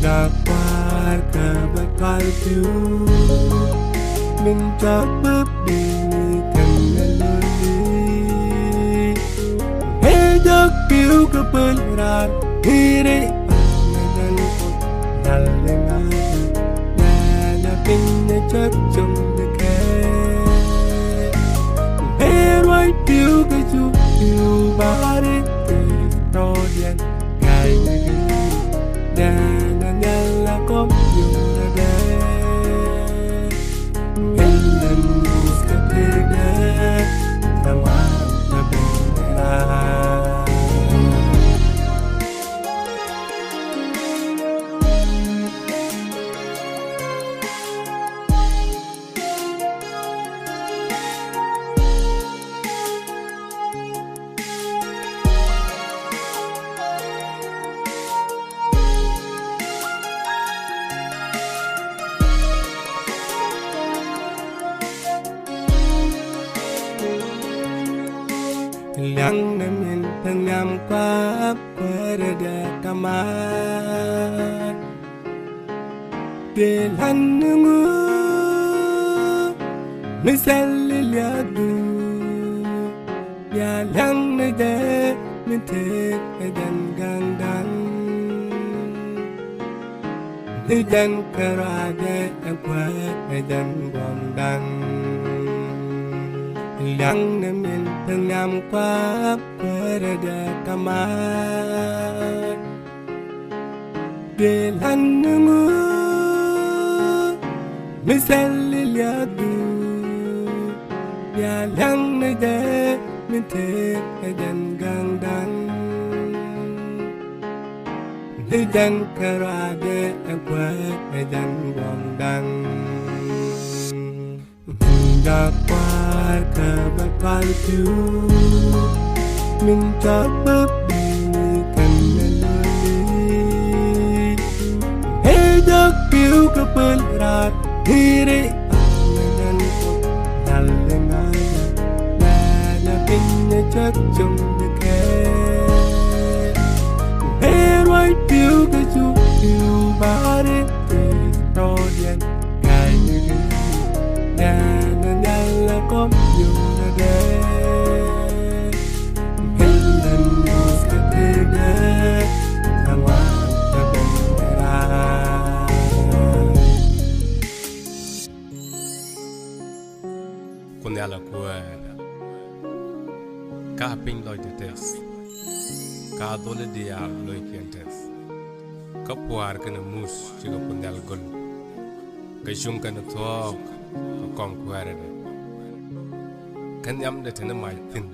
dapat bakal tu mencoba berikan lalui hidup piu kebenaran diri pangan dalam nana pinnya cacung dekat herway piu keju piu bari terodian kai dan nyala kom yurada dan seketiga sama berbeda. Yang namin tengam kuap berada kamar Delan nungu Misal liadu Yalang nade mintik dan gangdan Dan kerada kuat dan gondang Yang namin tengam kuap berada kamar Delan nungu Misal liadu Yalang nade mintik dan gangdan Dan kerada kuat dan gondang dapat bakal tu mencoba berikan lalui hidup piu kebenaran diri pangan dalam nana pinnya cacung dekat herway piu keju piu bari terodian kai dan nyala kom yurada dan seketiga sama berbeda. Kunyala kuat kaping loy tetes ka dole dia loy kientes kapuar kana mus juga kunyal gol kajung kana tok kong kuarada kan yam da tana mai tin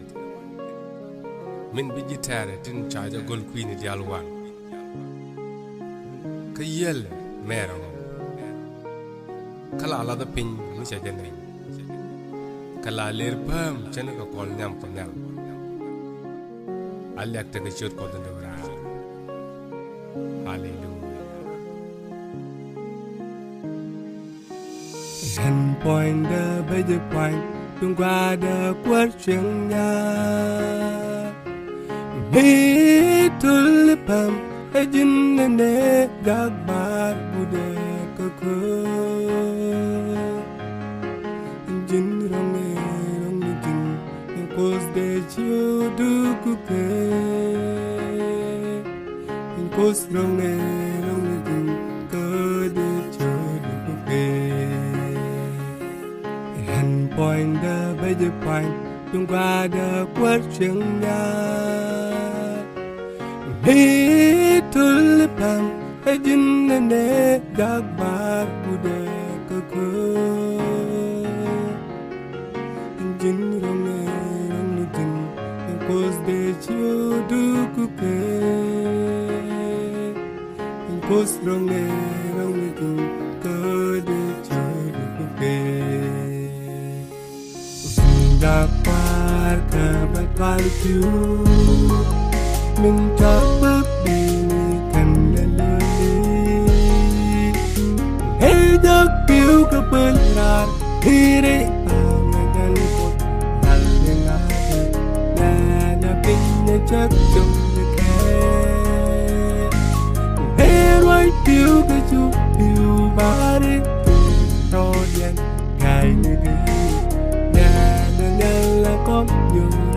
min biji tare tin chaja gol queen di alwan ka yel mero kala ala da pin mu cha jane kala ler pam chana ka kol nyam panal alyak ta ka chot ko da wara hallelujah. Hẹn point đơ bây giờ point Tương qua đơ quất chuyện nhà Bí thư lip hầm Hãy dinh nên đế gác bát bù đê cơ cơ Dinh rong nê dinh Yang kos đê chiêu đu cụ kê Yang kos rong nê dinh cơ đê chiêu đu cụ kê point đơ bây giờ point tương qua đơ quất chuyện nhà Bí thư lip hầm Hãy dinh nên đế gác bát bù đê cơ cơ Dinh rong nê dinh Yang kos đê chiêu đu cụ kê Yang kos rong nê dinh cơ đê chiêu đu cụ kê dapat bakal tu mencoba berikan lalui hidup piu kebenaran diri pangan dalam nana pinnya cacung dekat herway piu cái chú piu ba đi to đen ngày như đi nhà là con nhiều